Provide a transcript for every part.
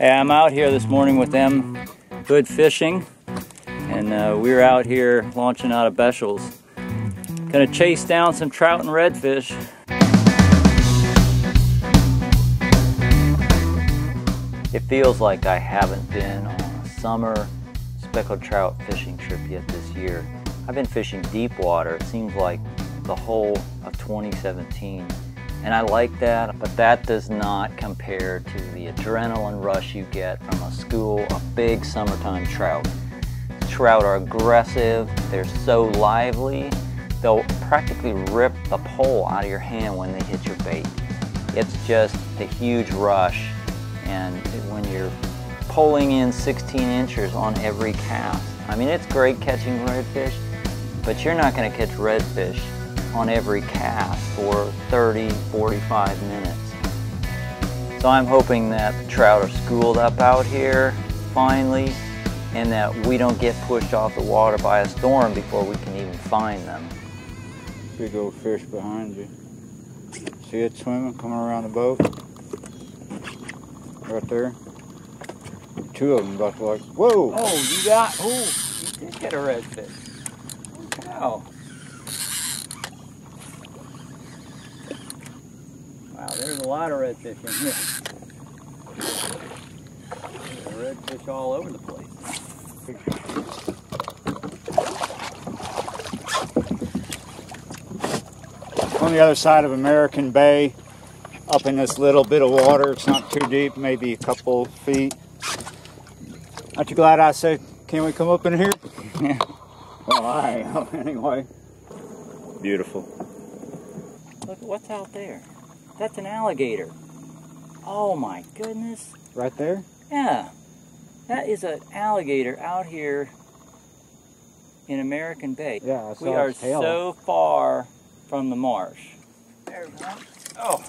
Hey, I'm out here this morning with them good fishing, and we're out here launching out of Bechel's. Gonna chase down some trout and redfish. It feels like I haven't been on a summer speckled trout fishing trip yet this year. I've been fishing deep water, it seems like the whole of 2017. And I like that, but that does not compare to the adrenaline rush you get from a school of big summertime trout. Trout are aggressive, they're so lively, they'll practically rip the pole out of your hand when they hit your bait. It's just a huge rush, and when you're pulling in 16 inches on every cast, I mean, it's great catching redfish, but you're not going to catch redfish on every cast for 30, 45 minutes. So I'm hoping that the trout are schooled up out here finally, and that we don't get pushed off the water by a storm before we can even find them. Big old fish behind you. See it swimming, coming around the boat? Right there. Two of them about to like, whoa! Oh, you did get a redfish. Holy cow. Wow, there's a lot of redfish in here. There's redfish all over the place. On the other side of American Bay, up in this little bit of water. It's not too deep, maybe a couple feet. Aren't you glad I said, can we come up in here? Yeah. Well, I am anyway. Beautiful. Look at what's out there. That's an alligator. Oh my goodness. Right there? Yeah. That is an alligator out here in American Bay. Yeah, I saw we are its tail. so far from the marsh. There's one. Oh,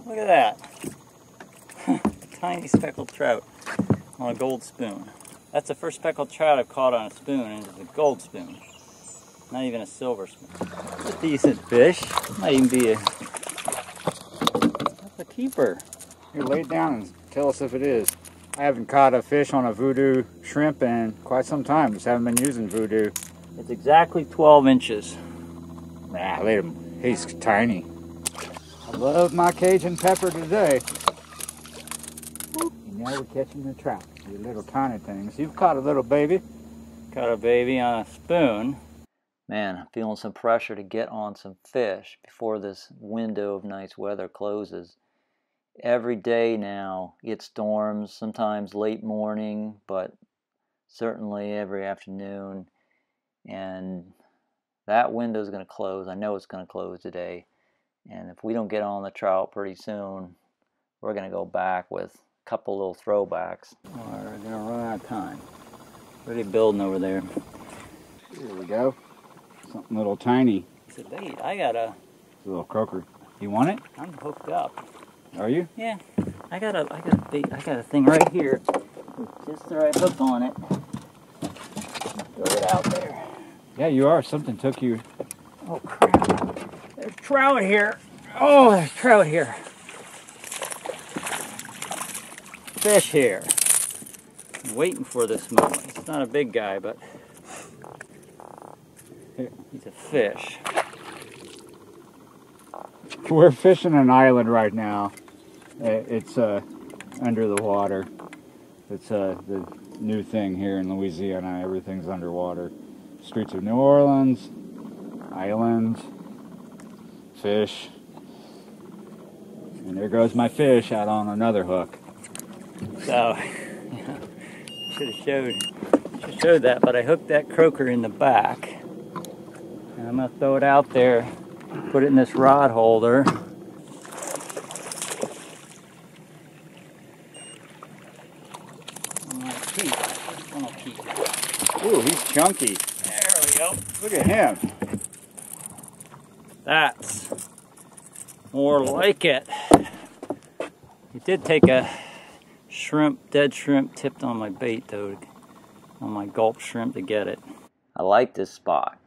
look at that. Tiny speckled trout on a gold spoon. That's the first speckled trout I've caught on a spoon, and it's a gold spoon. Not even a silver spoon. That's a decent fish. Might even be a keeper. Here, lay it down and tell us if it is. I haven't caught a fish on a voodoo shrimp in quite some time. Just haven't been using voodoo. It's exactly 12 inches. Nah, look at him. He's tiny. I love my Cajun pepper today. And now we're catching the trout. You little tiny things. You've caught a little baby. Caught a baby on a spoon. Man, I'm feeling some pressure to get on some fish before this window of nice weather closes. Every day now it storms, sometimes late morning, but certainly every afternoon. And that window is going to close. I know it's going to close today. And if we don't get on the trout pretty soon, we're going to go back with a couple little throwbacks. We're going to run out of time. Already building over there. Here we go. Something little tiny. It's a bait. I got a... It's a little croaker. You want it? I'm hooked up. Are you? Yeah. I got a bait. I got a thing right here with just the right hook on it. Throw it out there. Yeah, you are. Something took you. Oh, crap. There's trout here. Oh, there's trout here. Fish here. I'm waiting for this moment. It's not a big guy, but he's a fish. We're fishing an island right now. It's under the water. It's the new thing here in Louisiana. Everything's underwater. Streets of New Orleans, islands, fish. And there goes my fish out on another hook. So, yeah, should have showed that, but I hooked that croaker in the back. And I'm going to throw it out there, put it in this rod holder. Ooh, he's chunky. There we go. Look at him. That's more like it. It did take a shrimp, dead shrimp tipped on my bait though, on my gulp shrimp to get it. I like this spot.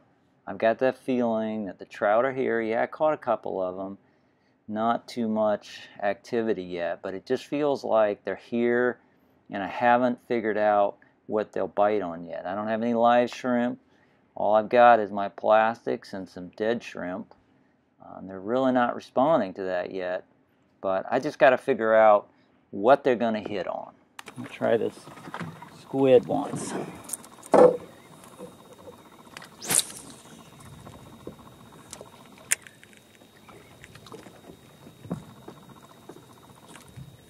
I've got that feeling that the trout are here. Yeah, I caught a couple of them. not too much activity yet, but it just feels like they're here and I haven't figured out what they'll bite on yet. I don't have any live shrimp. All I've got is my plastics and some dead shrimp. They're really not responding to that yet, but I just got to figure out what they're going to hit on. I'll try this squid once.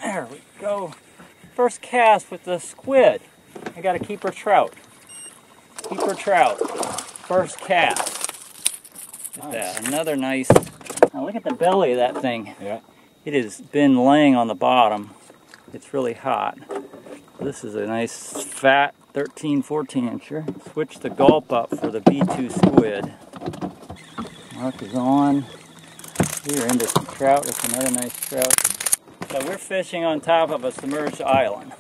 There we go. First cast with the squid. I got a keeper trout. Keeper trout. First cast. Look at that. Another nice. Now look at the belly of that thing. Yeah. It has been laying on the bottom. It's really hot. This is a nice fat 13, 14 incher. Switch the gulp up for the B2 squid. Mark is on. We're into some trout. That's another nice trout. So we're fishing on top of a submerged island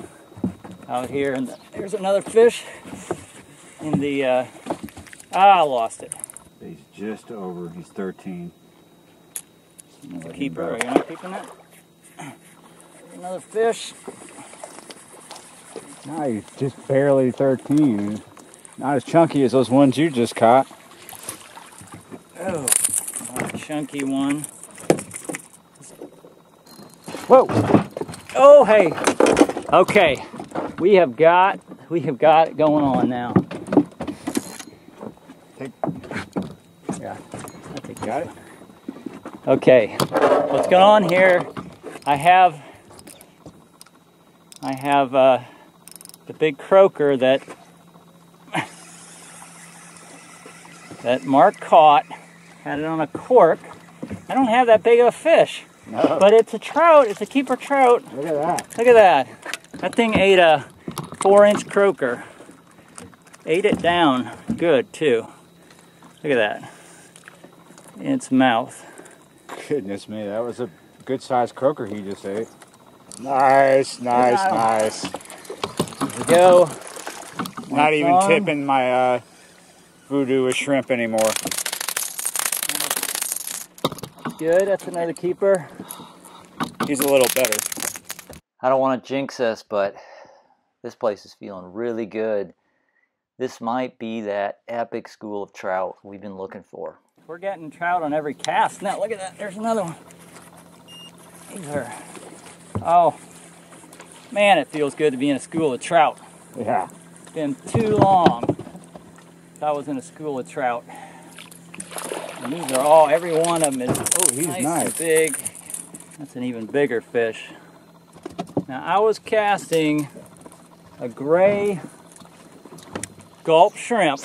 out here, and there's another fish in the, I lost it. He's just over, he's 13. It's a keeper. Are you not keeping that? There's another fish. No, he's just barely 13. Not as chunky as those ones you just caught. Oh, a chunky one. Whoa! Oh, hey. Okay, we have got it going on now. Yeah, I think got it. Okay, what's going on here? I have the big croaker that Mark caught. Had it on a cork. I don't have that big of a fish. No. But it's a trout. It's a keeper trout. Look at that. Look at that. That thing ate a 4-inch croaker. Ate it down good, too. Look at that. In its mouth. Goodness me, that was a good-sized croaker he just ate. Nice, nice, nice. There we go. Not even tipping my voodoo with shrimp anymore. Good, that's another keeper. He's a little better. I don't want to jinx us, but this place is feeling really good. This might be that epic school of trout we've been looking for. We're getting trout on every cast. Now look at that, there's another one. These are, oh man, it feels good to be in a school of trout. Yeah. It's been too long since I was in a school of trout. And these are all, every one of them is he's nice nice. and big. That's an even bigger fish. Now I was casting a gray gulp shrimp.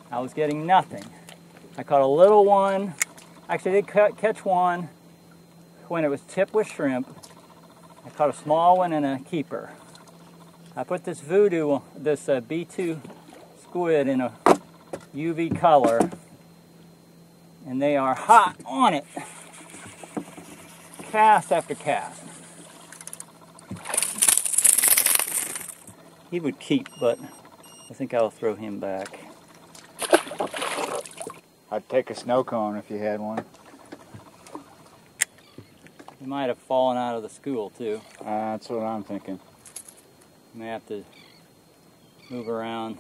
I was getting nothing. I caught a little one. Actually, I did catch one when it was tipped with shrimp. I caught a small one and a keeper. I put this voodoo, this B2 squid in a UV color, and they are hot on it. Cast after cast. He would keep, but I think I'll throw him back. I'd take a snow cone if you had one. He might have fallen out of the school too. That's what I'm thinking. May have to move around.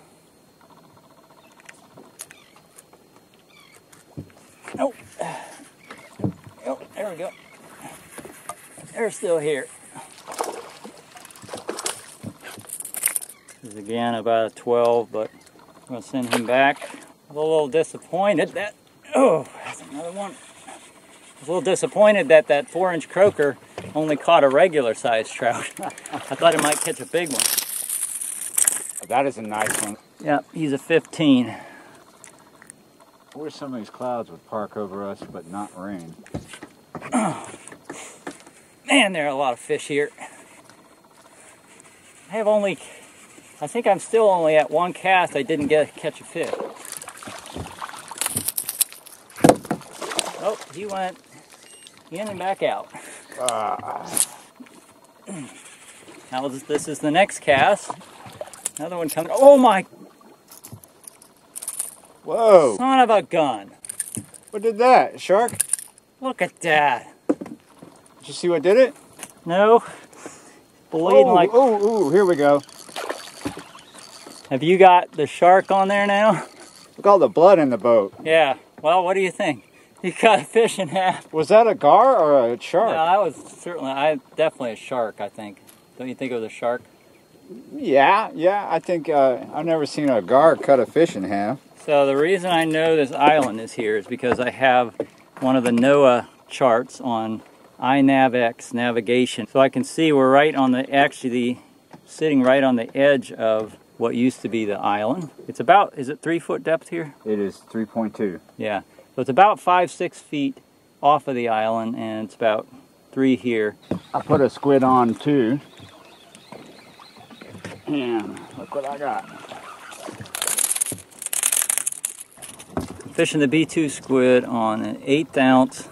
Oh, oh, there we go. They're still here. This is again about a 12, but I'm going to send him back. I'm a little disappointed that, oh, that's another one. I was a little disappointed that that 4-inch croaker only caught a regular sized trout. I thought it might catch a big one. That is a nice one. Yeah, he's a 15. I wish some of these clouds would park over us, but not rain. Man, there are a lot of fish here. I think I'm still only at one cast. I didn't catch a fish. Oh, he went in and back out. Now this is the next cast. Another one coming. Oh my! Whoa! Son of a gun! What did that? A shark? Look at that! Did you see what did it? No. Bleeding like... Oh, here we go. Have you got the shark on there now? Look at all the blood in the boat. Yeah. Well, what do you think? You cut a fish in half. Was that a gar or a shark? No, I was definitely a shark, I think. Don't you think it was a shark? Yeah. I think I've never seen a gar cut a fish in half. So the reason I know this island is here is because I have one of the NOAA charts on iNavX navigation. So I can see we're right on sitting right on the edge of what used to be the island. It's about, is it 3 foot depth here? It is 3.2. Yeah. So it's about 5-6 feet off of the island, and it's about 3 here. I put a squid on too. And look what I got. Fishing the B2 squid on an 1/8 ounce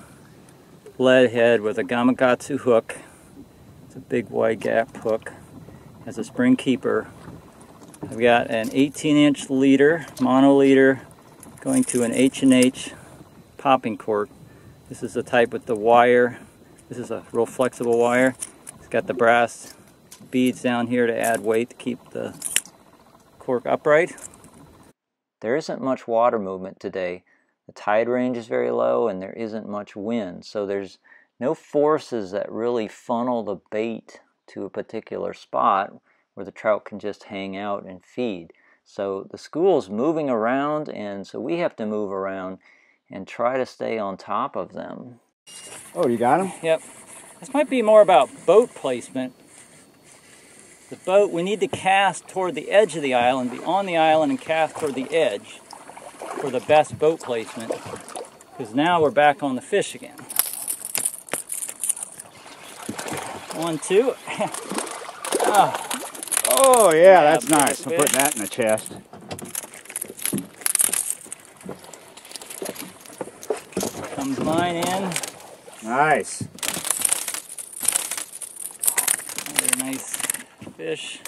lead head with a Gamakatsu hook. It's a big wide gap hook. Has a spring keeper. I've got an 18-inch leader, mono leader, going to an H&H popping cork. This is the type with the wire. This is a real flexible wire. It's got the brass beads down here to add weight to keep the cork upright. There isn't much water movement today. The tide range is very low and there isn't much wind, so there's no forces that really funnel the bait to a particular spot where the trout can just hang out and feed. So the school's moving around, and so we have to move around and try to stay on top of them. Oh, you got them? Yep. This might be more about boat placement. The boat, we need to cast toward the edge of the island, be on the island and cast toward the edge for the best boat placement, because now we're back on the fish again. 1, 2. Oh yeah, that's nice. I'm putting that in the chest. Comes mine in. Nice. Another nice fish.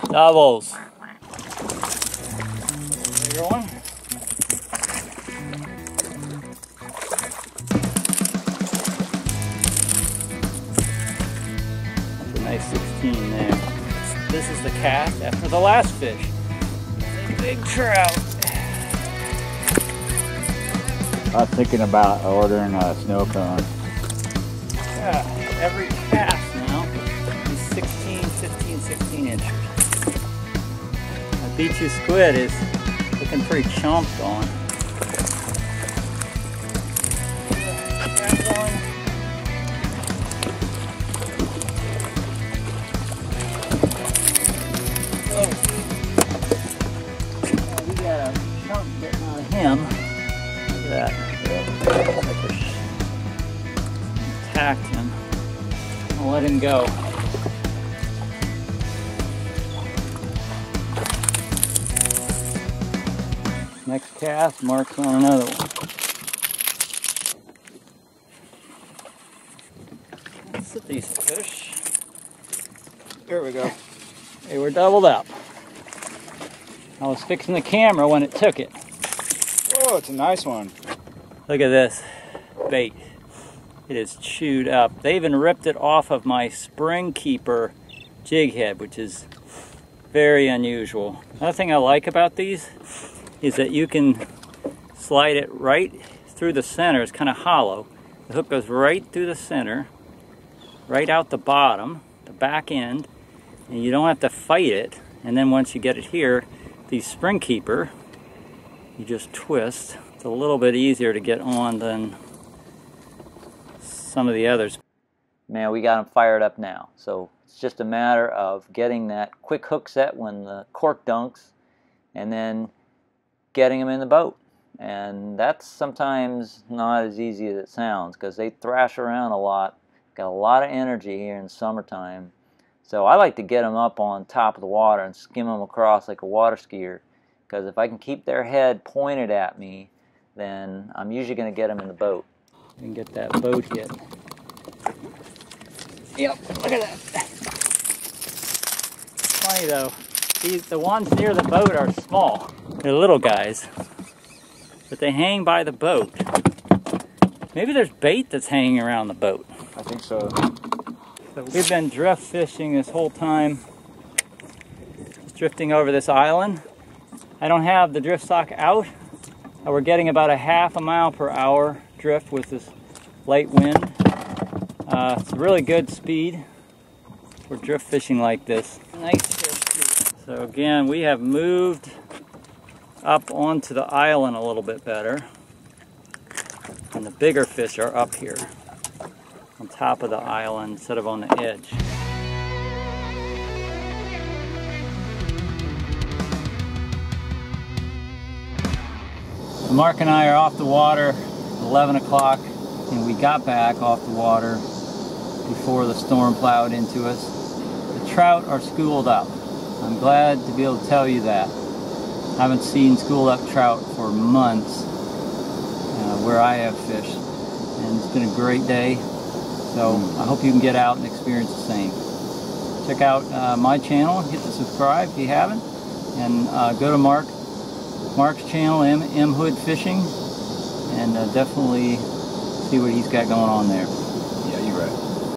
Doubles. Bigger one. That's a nice 16 there. This is the cast after the last fish. A big trout. I was thinking about ordering a snow cone. Yeah, every cast now is 16 inches. A B2 squid is looking pretty chomped on. That one. Oh, we got a chunk getting out of him. Look at that. Attacked him. I'll let him go. Next cast marks on another one. Let's set these fish. There we go. They were doubled up. I was fixing the camera when it took it. Oh, it's a nice one. Look at this bait. It is chewed up. They even ripped it off of my spring keeper jig head, which is very unusual. Another thing I like about these is that you can slide it right through the center. It's kind of hollow. The hook goes right through the center, right out the bottom, the back end, and you don't have to fight it. And then once you get it here, the spring keeper, you just twist. It's a little bit easier to get on than some of the others. Man, we got them fired up now. So it's just a matter of getting that quick hook set when the cork dunks and then getting them in the boat. And that's sometimes not as easy as it sounds because they thrash around a lot. Got a lot of energy here in summertime. So I like to get them up on top of the water and skim them across like a water skier, because if I can keep their head pointed at me, then I'm usually going to get them in the boat. And get that boat hit. Yep, look at that. Funny though, the ones near the boat are small. They're little guys, but they hang by the boat. Maybe there's bait that's hanging around the boat. think so. So we've been drift fishing this whole time, just drifting over this island. I don't have the drift sock out. We're getting about a half a mile per hour drift with this light wind. It's a really good speed for drift fishing like this. Nice fish. So again, we have moved up onto the island a little bit better. And the bigger fish are up here on top of the island instead of on the edge. Mark and I are off the water at 11 o'clock, and we got back off the water before the storm plowed into us. The trout are schooled up. I'm glad to be able to tell you that. I haven't seen schooled up trout for months where I have fished, and it's been a great day. So I hope you can get out and experience the same. Check out my channel, hit the subscribe if you haven't, and go to Mark's channel, M Hood Fishing, and definitely see what he's got going on there.